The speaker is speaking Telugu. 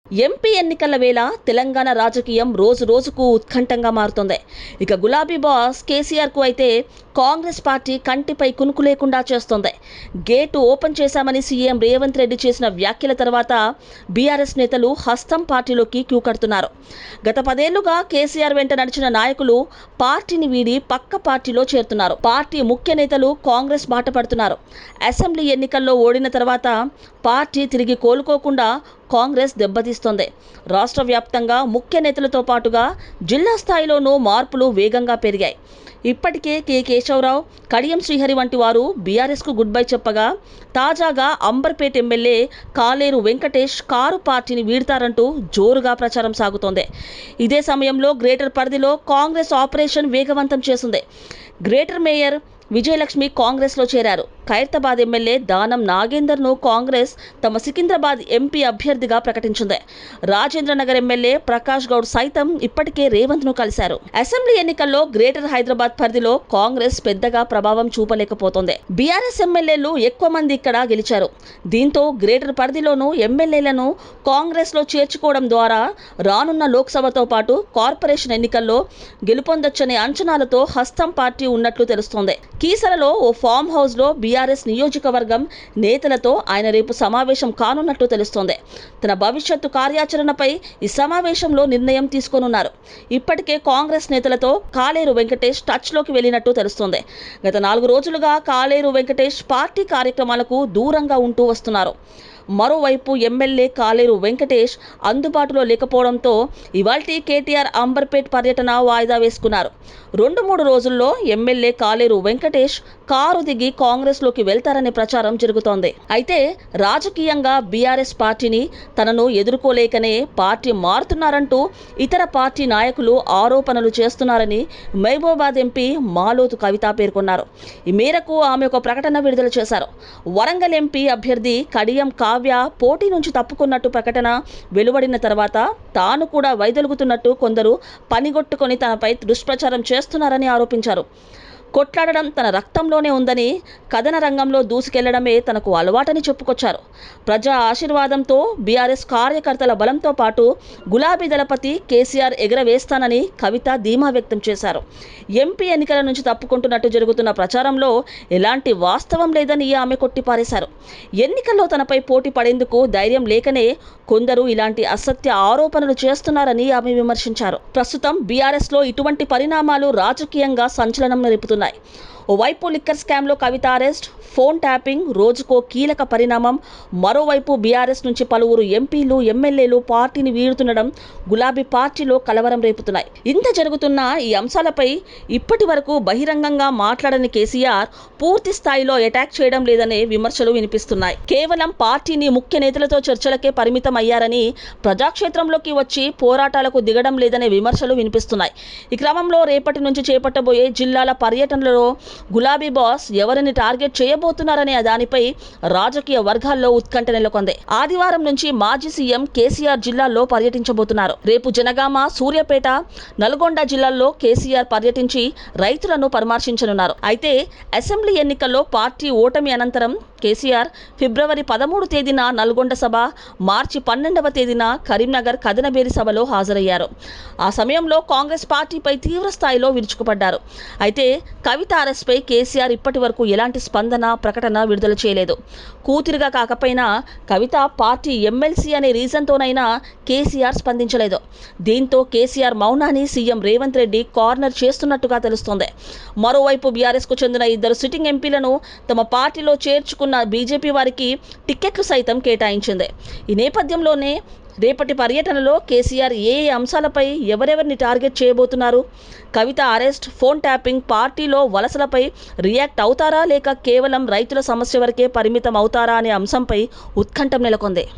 ఎంపీ ఎన్నికల వేళ తెలంగాణ రాజకీయం రోజు రోజుకు ఉత్కంఠంగా మారుతోంది. ఇక గులాబీ బాస్ కేసీఆర్కు అయితే కాంగ్రెస్ పార్టీ కంటిపై కునుకు లేకుండా చేస్తోంది. గేటు ఓపెన్ చేశామని సీఎం రేవంత్ రెడ్డి చేసిన వ్యాఖ్యల తర్వాత బీఆర్ఎస్ నేతలు హస్తం పార్టీలోకి క్యూ కడుతున్నారు. గత 10 ఏళ్లుగా కేసీఆర్ వెంట నడిచిన నాయకులు పార్టీని వీడి పక్క పార్టీలో చేరుతున్నారు. పార్టీ ముఖ్య నేతలు కాంగ్రెస్ బాట పడుతున్నారు. అసెంబ్లీ ఎన్నికల్లో ఓడిన తర్వాత పార్టీ తిరిగి కోలుకోకుండా కాంగ్రెస్ దెబ్బతీస్తోంది. రాష్ట్ర వ్యాప్తంగా ముఖ్య నేతలతో పాటుగా జిల్లా స్థాయిలోనూ మార్పులు వేగంగా పెరిగాయి. ఇప్పటికే కె కేశవరావు, కడియం శ్రీహరి వంటి వారు బీఆర్ఎస్కు గుడ్ బై చెప్పగా, తాజాగా అంబర్పేట ఎమ్మెల్యే కాలేరు వెంకటేష్ కారు పార్టీని వీడతారంటూ జోరుగా ప్రచారం సాగుతోంది. ఇదే సమయంలో గ్రేటర్ పరిధిలో కాంగ్రెస్ ఆపరేషన్ వేగవంతం చేసింది. గ్రేటర్ మేయర్ విజయలక్ష్మి కాంగ్రెస్లో చేరారు. ఖైరతాబాద్ ఎమ్మెల్యే దానం నాగేందర్ను కాంగ్రెస్ తమ సికింద్రాబాద్ ఎంపీ అభ్యర్థిగా ప్రకటించింది. రాజేంద్రనగర్ ఎమ్మెల్యే ప్రకాష్ గౌడ్ సైతం ఇప్పటికే రేవంత్ను కలిశారు. అసెంబ్లీ ఎన్నికల్లో గ్రేటర్ హైదరాబాద్ పరిధిలో కాంగ్రెస్ పెద్దగా ప్రభావం చూపలేకపోతోంది. బీఆర్ఎస్ ఎమ్మెల్యేలు ఎక్కువ మంది ఇక్కడ గెలిచారు. దీంతో గ్రేటర్ పరిధిలోనూ ఎమ్మెల్యేలను కాంగ్రెస్లో చేర్చుకోవడం ద్వారా రానున్న లోక్సభతో పాటు కార్పొరేషన్ ఎన్నికల్లో గెలుపొందొచ్చనే అంచనాలతో హస్తం పార్టీ ఉన్నట్లు తెలుస్తోంది. కీసరలో ఓ ఫామ్ హౌస్లో బీఆర్ఎస్ నియోజకవర్గం నేతలతో ఆయన రేపు సమావేశం కానున్నట్లు తెలుస్తోంది. తన భవిష్యత్తు కార్యాచరణపై ఈ సమావేశంలో నిర్ణయం తీసుకోనున్నారు. ఇప్పటికే కాంగ్రెస్ నేతలతో కాలేరు వెంకటేష్ టచ్లోకి వెళ్లినట్టు తెలుస్తోంది. గత 4 రోజులుగా కాలేరు వెంకటేష్ పార్టీ కార్యక్రమాలకు దూరంగా ఉంటూ వస్తున్నారు. మరోవైపు ఎమ్మెల్యే కాలేరు వెంకటేష్ అందుబాటులో లేకపోవడంతో ఇవాల్టి కేటీఆర్ అంబర్పేట్ పర్యటన వాయిదా వేసుకున్నారు. 2-3 రోజుల్లో ఎమ్మెల్యే కాలేరు వెంకటేష్ కారు దిగి కాంగ్రెస్లోకి వెళ్తారనే ప్రచారం జరుగుతోంది. అయితే రాజకీయంగా బీఆర్ఎస్ పార్టీని తనను ఎదుర్కోలేకనే పార్టీ మారుతున్నారంటూ ఇతర పార్టీ నాయకులు ఆరోపణలు చేస్తున్నారని మహబూబాబాద్ ఎంపీ మాలోతు కవిత పేర్కొన్నారు. ఈ మేరకు ఆమె ఒక ప్రకటన విడుదల చేశారు. వరంగల్ ఎంపీ అభ్యర్థి కడియం కావ్య పోటీ నుంచి తప్పుకున్నట్టు ప్రకటన వెలువడిన తర్వాత తాను కూడా వైదొలుగుతున్నట్టు కొందరు పనిగొట్టుకొని తనపై దుష్ప్రచారం చేస్తున్నారని ఆరోపించారు. కొట్లాడడం తన రక్తంలోనే ఉందని, కథన రంగంలో దూసుకెళ్లడమే తనకు అలవాటని చెప్పుకొచ్చారు. ప్రజా ఆశీర్వాదంతో బీఆర్ఎస్ కార్యకర్తల బలంతో పాటు గులాబీ దళపతి కేసీఆర్ ఎగరవేస్తానని కవిత ధీమా వ్యక్తం చేశారు. ఎంపీ ఎన్నికల నుంచి తప్పుకుంటున్నట్టు జరుగుతున్న ప్రచారంలో ఎలాంటి వాస్తవం లేదని ఆమె కొట్టిపారేశారు. ఎన్నికల్లో తనపై పోటీ పడేందుకు ధైర్యం లేకనే కొందరు ఇలాంటి అసత్య ఆరోపణలు చేస్తున్నారని ఆమె విమర్శించారు. ప్రస్తుతం బీఆర్ఎస్లో ఇటువంటి పరిణామాలు రాజకీయంగా సంచలనం రేపుతున్నాయి. ఓవైపు లిక్కర్ స్కామ్లో కవిత అరెస్ట్, ఫోన్ ట్యాపింగ్ రోజుకో కీలక పరిణామం. మరోవైపు బీఆర్ఎస్ నుంచి పలువురు ఎంపీలు, ఎమ్మెల్యేలు పార్టీని వీడుతుండడం గులాబీ పార్టీలో కలవరం రేపుతున్నాయి. ఇంత జరుగుతున్న ఈ అంశాలపై ఇప్పటి వరకు బహిరంగంగా మాట్లాడని కేసీఆర్ పూర్తి స్థాయిలో అటాక్ చేయడం లేదనే విమర్శలు వినిపిస్తున్నాయి. కేవలం పార్టీని ముఖ్య నేతలతో చర్చలకే పరిమితం అయ్యారని, ప్రజాక్షేత్రంలోకి వచ్చి పోరాటాలకు దిగడం లేదనే విమర్శలు వినిపిస్తున్నాయి. ఈ క్రమంలో రేపటి నుంచి చేపట్టబోయే జిల్లాల పర్యటనలో గులాబీ బాస్ ఎవరిని టార్గెట్ చేయబోతున్నారనే దానిపై రాజకీయ వర్గాల్లో ఉత్కంఠ నెలకొంది. ఆదివారం నుంచి మాజీ సీఎం కేసీఆర్ జిల్లాల్లో పర్యటించబోతున్నారు. రేపు జనగామ, సూర్యాపేట, నల్గొండ జిల్లాల్లో కేసీఆర్ పర్యటించి రైతులను పరామర్శించనున్నారు. అయితే అసెంబ్లీ ఎన్నికల్లో పార్టీ ఓటమి అనంతరం కేసీఆర్ ఫిబ్రవరి 13 తేదీన నల్గొండ సభ, మార్చి 12వ తేదీన కరీంనగర్ కదనబేరి సభలో హాజరయ్యారు. ఆ సమయంలో కాంగ్రెస్ పార్టీపై తీవ్ర స్థాయిలో విరుచుకుపడ్డారు. అయితే కవిత అరెస్ట్పై కేసీఆర్ ఇప్పటి వరకు ఎలాంటి స్పందన, ప్రకటన విడుదల చేయలేదు. కూతురుగా కాకపోయినా కవిత పార్టీ ఎమ్మెల్సీ అనే రీజన్తోనైనా కేసీఆర్ స్పందించలేదు. దీంతో కేసీఆర్ మౌనాన్ని సీఎం రేవంత్ రెడ్డి కార్నర్ చేస్తున్నట్టుగా తెలుస్తోంది. మరోవైపు బీఆర్ఎస్కు చెందిన 2 సిట్టింగ్ ఎంపీలను తమ పార్టీలో చేర్చుకున్న బీజేపీ వారికి టిక్కెట్లు సైతం కేటాయించింది. ఈ నేపథ్యంలోనే రేపటి పర్యటనలో కేసీఆర్ ఏ అంశాలపై ఎవరెవరిని టార్గెట్ చేయబోతున్నారు? కవిత అరెస్ట్, ఫోన్ ట్యాపింగ్, పార్టీలో వలసలపై రియాక్ట్ అవుతారా లేక కేవలం రైతుల సమస్య వరకే పరిమితం అవుతారా అనే అంశంపై ఉత్కంఠం నెలకొంది.